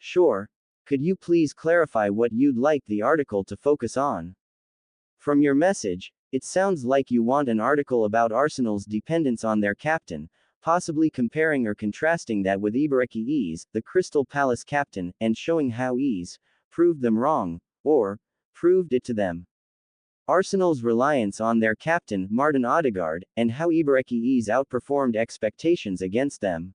Sure. Could you please clarify what you'd like the article to focus on? From your message, it sounds like you want an article about Arsenal's dependence on their captain, possibly comparing or contrasting that with Ibaraki Ease, the Crystal Palace captain, and showing how Ease proved them wrong, or proved it to them. Arsenal's reliance on their captain, Martin Odegaard, and how Ibaraki Ease outperformed expectations against them.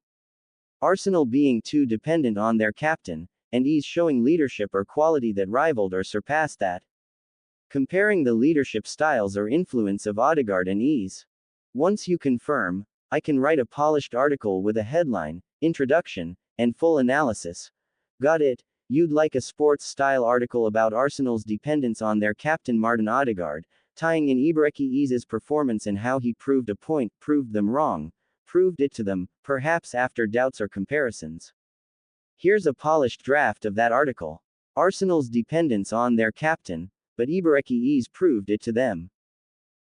Arsenal being too dependent on their captain, and Ease showing leadership or quality that rivaled or surpassed that. Comparing the leadership styles or influence of Odegaard and Ease. Once you confirm, I can write a polished article with a headline, introduction, and full analysis. Got it? You'd like a sports-style article about Arsenal's dependence on their captain Martin Odegaard, tying in Ibaraki Ease's performance and how he proved a point, proved them wrong, proved it to them, perhaps after doubts or comparisons. Here's a polished draft of that article. Arsenal's dependence on their captain, but Ibaraki Ease proved it to them.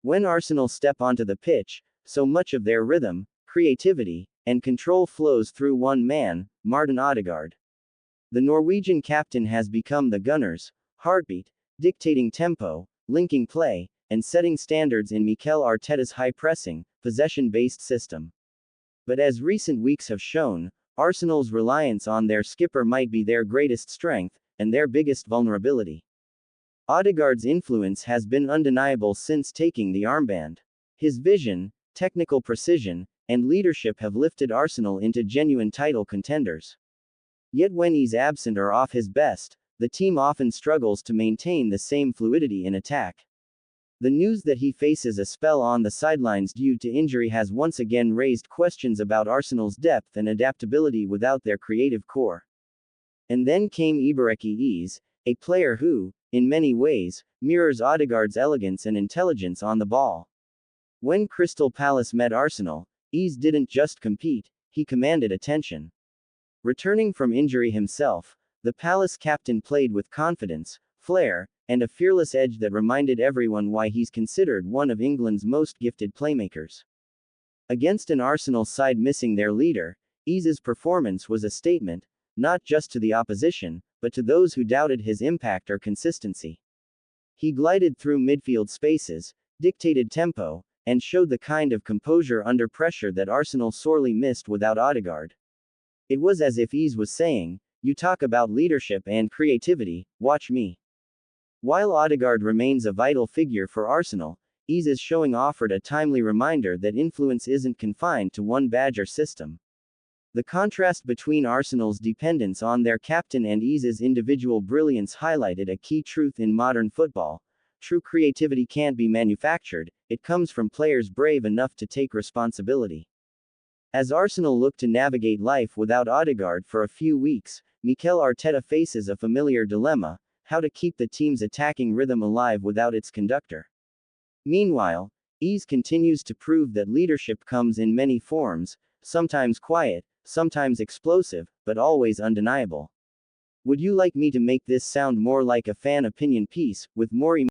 When Arsenal step onto the pitch, so much of their rhythm, creativity, and control flows through one man, Martin Odegaard. The Norwegian captain has become the Gunners' heartbeat, dictating tempo, linking play, and setting standards in Mikel Arteta's high-pressing, possession-based system. But as recent weeks have shown, Arsenal's reliance on their skipper might be their greatest strength, and their biggest vulnerability. Odegaard's influence has been undeniable since taking the armband. His vision, technical precision, and leadership have lifted Arsenal into genuine title contenders. Yet when he's absent or off his best, the team often struggles to maintain the same fluidity in attack. The news that he faces a spell on the sidelines due to injury has once again raised questions about Arsenal's depth and adaptability without their creative core. And then came Ibaraki Ease, a player who, in many ways, mirrors Odegaard's elegance and intelligence on the ball. When Crystal Palace met Arsenal, Ease didn't just compete, he commanded attention. Returning from injury himself, the Palace captain played with confidence, flair, and a fearless edge that reminded everyone why he's considered one of England's most gifted playmakers. Against an Arsenal side missing their leader, Ease's performance was a statement, not just to the opposition, but to those who doubted his impact or consistency. He glided through midfield spaces, dictated tempo, and showed the kind of composure under pressure that Arsenal sorely missed without Odegaard. It was as if Ease was saying, "You talk about leadership and creativity, watch me." While Odegaard remains a vital figure for Arsenal, Ease's showing offered a timely reminder that influence isn't confined to one badge or system. The contrast between Arsenal's dependence on their captain and Ease's individual brilliance highlighted a key truth in modern football. True creativity can't be manufactured, it comes from players brave enough to take responsibility. As Arsenal look to navigate life without Odegaard for a few weeks, Mikel Arteta faces a familiar dilemma: how to keep the team's attacking rhythm alive without its conductor. Meanwhile, Ease continues to prove that leadership comes in many forms, sometimes quiet, sometimes explosive, but always undeniable. Would you like me to make this sound more like a fan opinion piece, with more